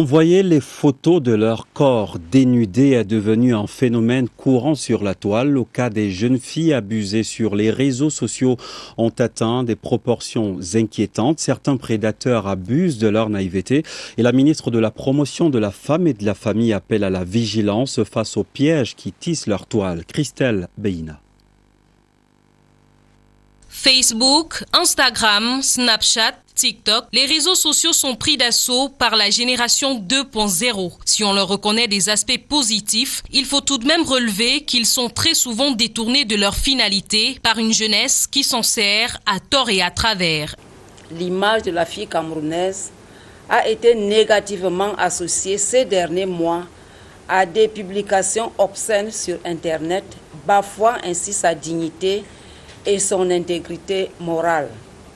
Envoyer les photos de leur corps dénudé est devenu un phénomène courant sur la toile. Le cas des jeunes filles abusées sur les réseaux sociaux ont atteint des proportions inquiétantes. Certains prédateurs abusent de leur naïveté et la ministre de la Promotion de la Femme et de la Famille appelle à la vigilance face aux pièges qui tissent leur toile. Christelle Beina. Facebook, Instagram, Snapchat, TikTok, les réseaux sociaux sont pris d'assaut par la génération 2.0. Si on leur reconnaît des aspects positifs, il faut tout de même relever qu'ils sont très souvent détournés de leur finalité par une jeunesse qui s'en sert à tort et à travers. L'image de la fille camerounaise a été négativement associée ces derniers mois à des publications obscènes sur Internet, bafouant ainsi sa dignité et son intégrité morale.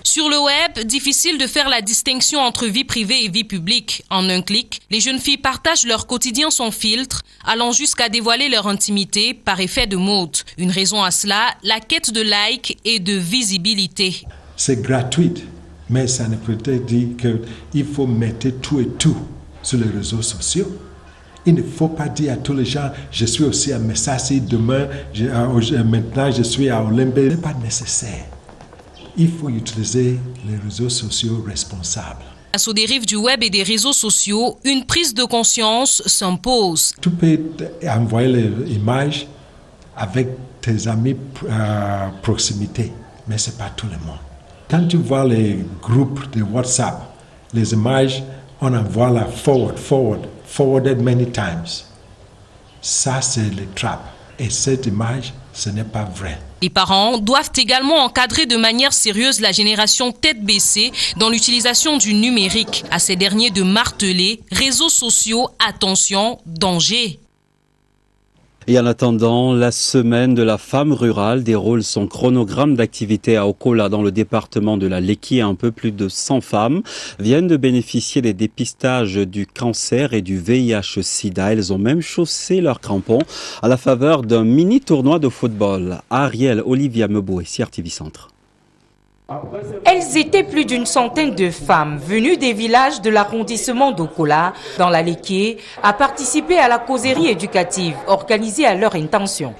Sur le web, difficile de faire la distinction entre vie privée et vie publique. En un clic, les jeunes filles partagent leur quotidien sans filtre, allant jusqu'à dévoiler leur intimité par effet de mode. Une raison à cela, la quête de likes et de visibilité. C'est gratuit, mais ça ne peut pas dire qu'il faut mettre tout et tout sur les réseaux sociaux. Il ne faut pas dire à tous les gens, je suis aussi à Messassi, demain, maintenant je suis à Olympe. Ce n'est pas nécessaire. Il faut utiliser les réseaux sociaux responsables. Face aux dérives du web et des réseaux sociaux, une prise de conscience s'impose. Tu peux envoyer les images avec tes amis proximité, mais ce n'est pas tout le monde. Quand tu vois les groupes de WhatsApp, les images, on envoie la forwarded many times. Ça, c'est le trap. Et cette image, ce n'est pas vrai. Les parents doivent également encadrer de manière sérieuse la génération tête baissée dans l'utilisation du numérique. À ces derniers de marteler, réseaux sociaux, attention, danger. Et en attendant, la semaine de la femme rurale déroule son chronogramme d'activité à Okola dans le département de la Leki. Un peu plus de 100 femmes viennent de bénéficier des dépistages du cancer et du VIH-Sida. Elles ont même chaussé leurs crampons à la faveur d'un mini tournoi de football. Ariel, Olivia Mebo et CRTV Centre. Elles étaient plus d'une centaine de femmes venues des villages de l'arrondissement d'Okola, dans la Leki, à participer à la causerie éducative organisée à leur intention.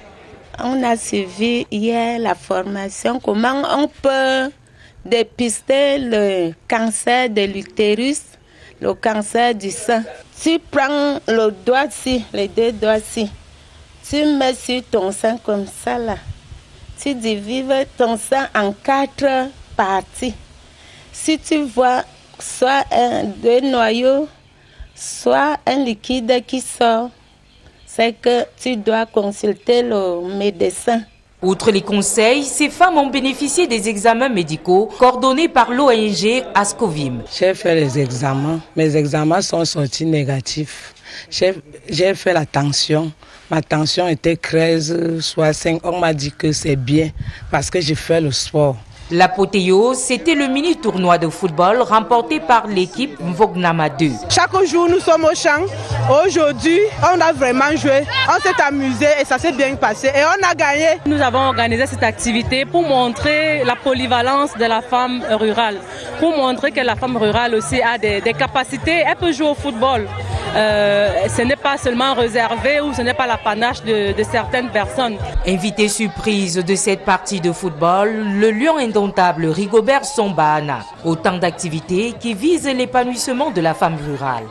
On a suivi hier la formation, comment on peut dépister le cancer de l'utérus, le cancer du sein. Tu prends le doigt-ci, les deux doigts-ci, tu mets sur ton sein comme ça là. Tu divises ton sang en 4 parties. Si tu vois soit deux noyaux, soit un liquide qui sort, c'est que tu dois consulter le médecin. Outre les conseils, ces femmes ont bénéficié des examens médicaux coordonnés par l'ONG Ascovim. J'ai fait les examens. Mes examens sont sortis négatifs. J'ai fait la tension. Ma tension était 13, soit 5. On m'a dit que c'est bien parce que j'ai fait le sport. L'apothéose, c'était le mini-tournoi de football remporté par l'équipe Mvognama 2. Chaque jour, nous sommes au champ. Aujourd'hui, on a vraiment joué, on s'est amusé et ça s'est bien passé et on a gagné. Nous avons organisé cette activité pour montrer la polyvalence de la femme rurale, pour montrer que la femme rurale aussi a des capacités, elle peut jouer au football. Ce n'est pas seulement réservé ou ce n'est pas l'apanage de certaines personnes. Invité surprise de cette partie de football, le lion indomptable Rigobert Sombana. Autant d'activités qui visent l'épanouissement de la femme rurale.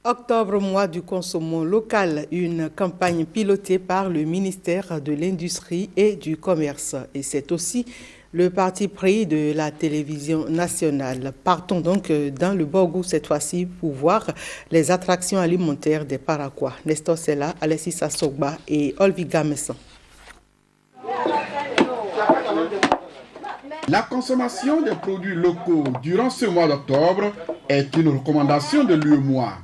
Octobre, mois du consommant local, une campagne pilotée par le ministère de l'Industrie et du Commerce. Et c'est aussi le parti pris de la télévision nationale. Partons donc dans le Borgou cette fois-ci pour voir les attractions alimentaires des Paraquois. Nestor Sella, Alessis Sogba et Olviga Messan. La consommation des produits locaux durant ce mois d'octobre est une recommandation de l'UEMOA.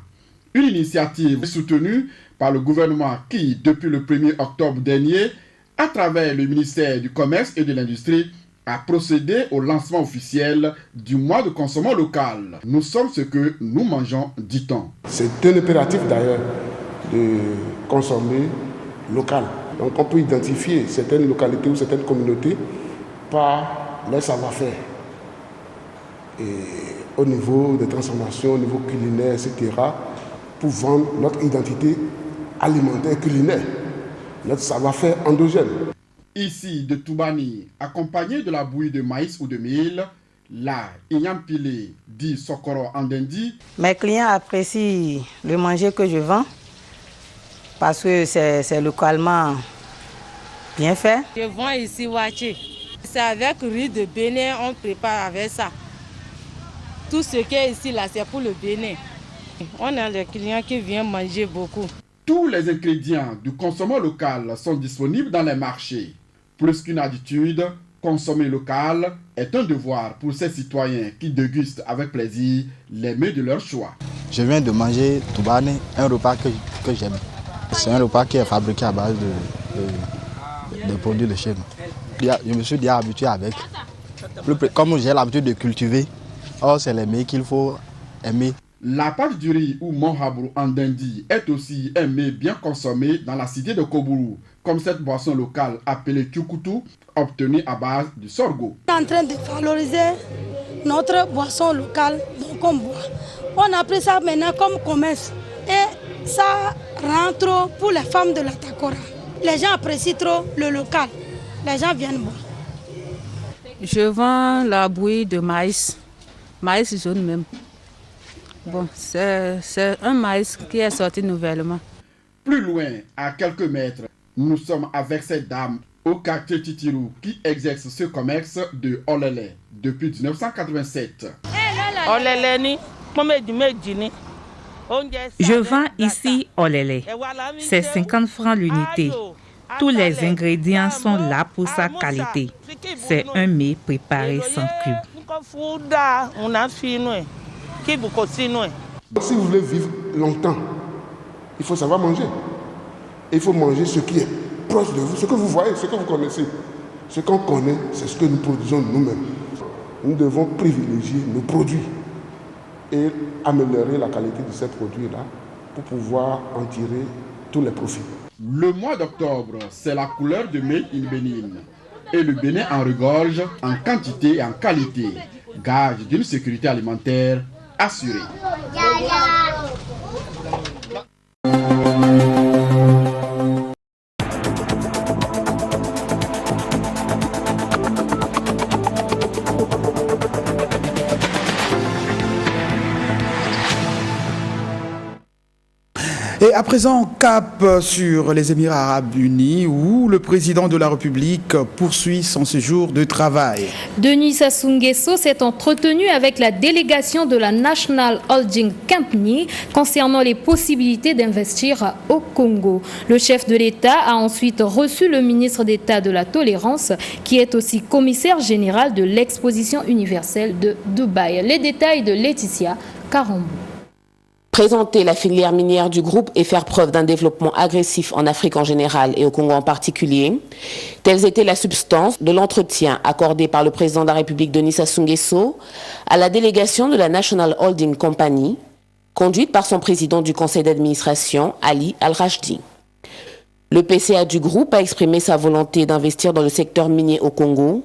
Une initiative soutenue par le gouvernement qui, depuis le 1er octobre dernier, à travers le ministère du Commerce et de l'Industrie, a procédé au lancement officiel du mois de consommation local. Nous sommes ce que nous mangeons, dit-on. C'est un impératif d'ailleurs de consommer local. Donc on peut identifier certaines localités ou certaines communautés par leur savoir-faire. Et au niveau des transformations, au niveau culinaire, etc., pour vendre notre identité alimentaire culinaire, notre savoir-faire endogène. Ici, de Toubani, accompagné de la bouillie de maïs ou de mil, la Inyampile, dit Sokoro Andendi. Mes clients apprécient le manger que je vends parce que c'est localement bien fait. Je vends ici Waché. C'est avec riz de Bénin, on prépare avec ça. Tout ce qui est ici, là, c'est pour le Bénin. On a des clients qui viennent manger beaucoup. Tous les ingrédients du consommation local sont disponibles dans les marchés. Plus qu'une habitude, consommer local est un devoir pour ces citoyens qui dégustent avec plaisir les mets de leur choix. Je viens de manger Toubani, un repas que j'aime. C'est un repas qui est fabriqué à base de produits de chez nous. Je me suis déjà habitué avec. Comme j'ai l'habitude de cultiver, c'est les mets qu'il faut aimer. La pâte du riz ou Mohabru Andendi est aussi un mets bien consommé dans la cité de Koburu, comme cette boisson locale appelée Tchukutu, obtenue à base du sorgho. On est en train de valoriser notre boisson locale qu'on boit. On a pris ça maintenant comme commerce et ça rentre pour les femmes de la Takora. Les gens apprécient trop le local. Les gens viennent boire. Je vends la bouillie de maïs jaune même. Bon, c'est un maïs qui est sorti nouvellement. Plus loin, à quelques mètres, nous sommes avec cette dame au quartier Titirou qui exerce ce commerce de Olele depuis 1987. Je vends ici Olele. C'est 50 francs l'unité. Tous les ingrédients sont là pour sa qualité. C'est un mets préparé sans cube. Si vous voulez vivre longtemps, il faut savoir manger. Et il faut manger ce qui est proche de vous, ce que vous voyez, ce que vous connaissez. Ce qu'on connaît, c'est ce que nous produisons nous-mêmes. Nous devons privilégier nos produits et améliorer la qualité de ces produits-là pour pouvoir en tirer tous les profits. Le mois d'octobre, c'est la couleur de Made in Bénin. Et le Bénin en regorge en quantité et en qualité, gage d'une sécurité alimentaire assurée. Et à présent, cap sur les Émirats arabes unis où le président de la République poursuit son séjour de travail. Denis Sassou Nguesso s'est entretenu avec la délégation de la National Holding Company concernant les possibilités d'investir au Congo. Le chef de l'État a ensuite reçu le ministre d'État de la Tolérance qui est aussi commissaire général de l'exposition universelle de Dubaï. Les détails de Laetitia Carambou. Présenter la filière minière du groupe et faire preuve d'un développement agressif en Afrique en général et au Congo en particulier, telles étaient la substance de l'entretien accordé par le président de la République Denis Sassou Nguesso à la délégation de la National Holding Company, conduite par son président du conseil d'administration, Ali Al-Rachdi. Le PCA du groupe a exprimé sa volonté d'investir dans le secteur minier au Congo,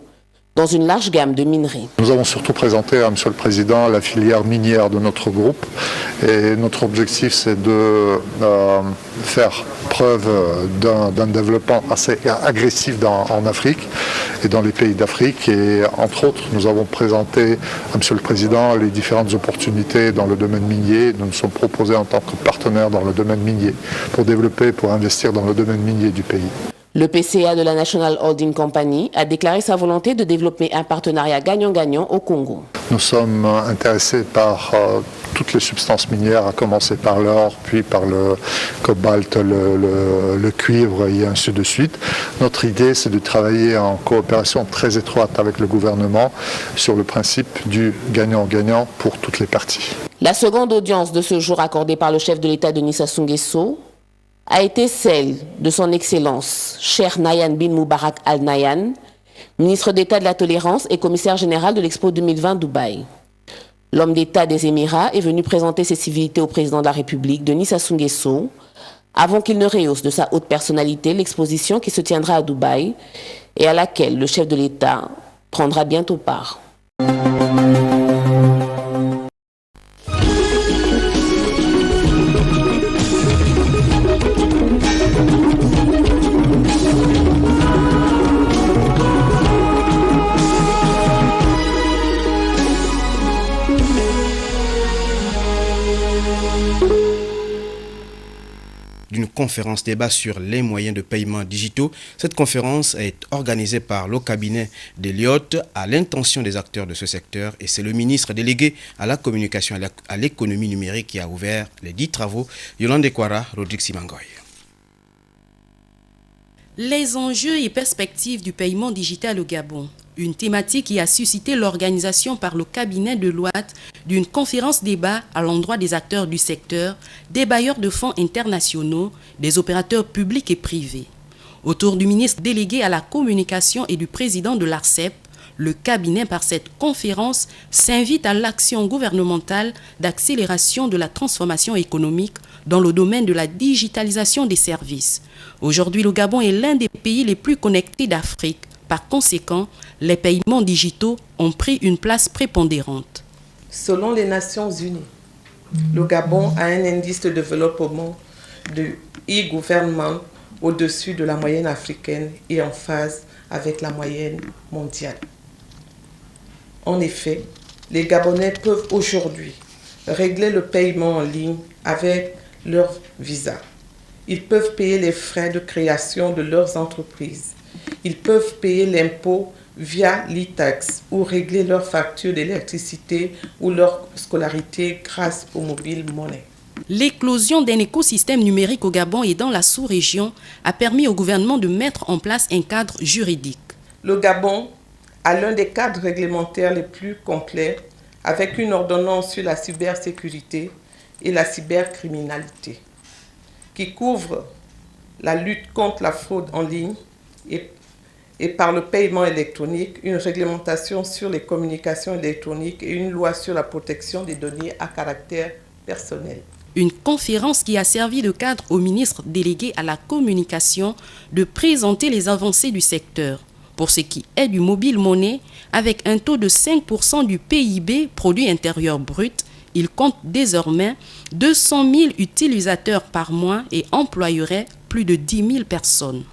dans une large gamme de minerais. Nous avons surtout présenté à M. le Président la filière minière de notre groupe et notre objectif c'est de faire preuve d'un développement assez agressif en Afrique et dans les pays d'Afrique et entre autres nous avons présenté à M. le Président les différentes opportunités dans le domaine minier. Nous nous sommes proposés en tant que partenaires dans le domaine minier pour développer, pour investir dans le domaine minier du pays. Le PCA de la National Holding Company a déclaré sa volonté de développer un partenariat gagnant-gagnant au Congo. Nous sommes intéressés par toutes les substances minières, à commencer par l'or, puis par le cobalt, le cuivre et ainsi de suite. Notre idée, c'est de travailler en coopération très étroite avec le gouvernement sur le principe du gagnant-gagnant pour toutes les parties. La seconde audience de ce jour accordée par le chef de l'État Denis Sassou Nguesso a été celle de son Excellence, Cheikh Nayane bin Moubarak Al Nayane, ministre d'État de la Tolérance et commissaire général de l'Expo 2020 Dubaï. L'homme d'État des Émirats est venu présenter ses civilités au président de la République, Denis Sassou Nguesso, avant qu'il ne rehausse de sa haute personnalité l'exposition qui se tiendra à Dubaï et à laquelle le chef de l'État prendra bientôt part. D'une conférence débat sur les moyens de paiement digitaux. Cette conférence est organisée par le cabinet d'Elliott à l'intention des acteurs de ce secteur et c'est le ministre délégué à la communication et à l'économie numérique qui a ouvert les 10 travaux. Yolande Kwara, Rodrigue Simangoy. Les enjeux et perspectives du paiement digital au Gabon. Une thématique qui a suscité l'organisation par le cabinet de Elliott d'une conférence débat à l'endroit des acteurs du secteur, des bailleurs de fonds internationaux, des opérateurs publics et privés. Autour du ministre délégué à la communication et du président de l'ARCEP, le cabinet par cette conférence s'invite à l'action gouvernementale d'accélération de la transformation économique dans le domaine de la digitalisation des services. Aujourd'hui, le Gabon est l'un des pays les plus connectés d'Afrique. Par conséquent, les paiements digitaux ont pris une place prépondérante. Selon les Nations Unies, le Gabon a un indice de développement de e-gouvernement au-dessus de la moyenne africaine et en phase avec la moyenne mondiale. En effet, les Gabonais peuvent aujourd'hui régler le paiement en ligne avec leur visa. Ils peuvent payer les frais de création de leurs entreprises. Ils peuvent payer l'impôt via l'e-tax ou régler leurs factures d'électricité ou leur scolarité grâce au mobile money. L'éclosion d'un écosystème numérique au Gabon et dans la sous-région a permis au gouvernement de mettre en place un cadre juridique. Le Gabon a l'un des cadres réglementaires les plus complets avec une ordonnance sur la cybersécurité et la cybercriminalité qui couvre la lutte contre la fraude en ligne et par le paiement électronique, une réglementation sur les communications électroniques et une loi sur la protection des données à caractère personnel. Une conférence qui a servi de cadre au ministre délégué à la communication de présenter les avancées du secteur. Pour ce qui est du mobile money, avec un taux de 5% du PIB, produit intérieur brut, il compte désormais 200 000 utilisateurs par mois et employerait plus de 10 000 personnes.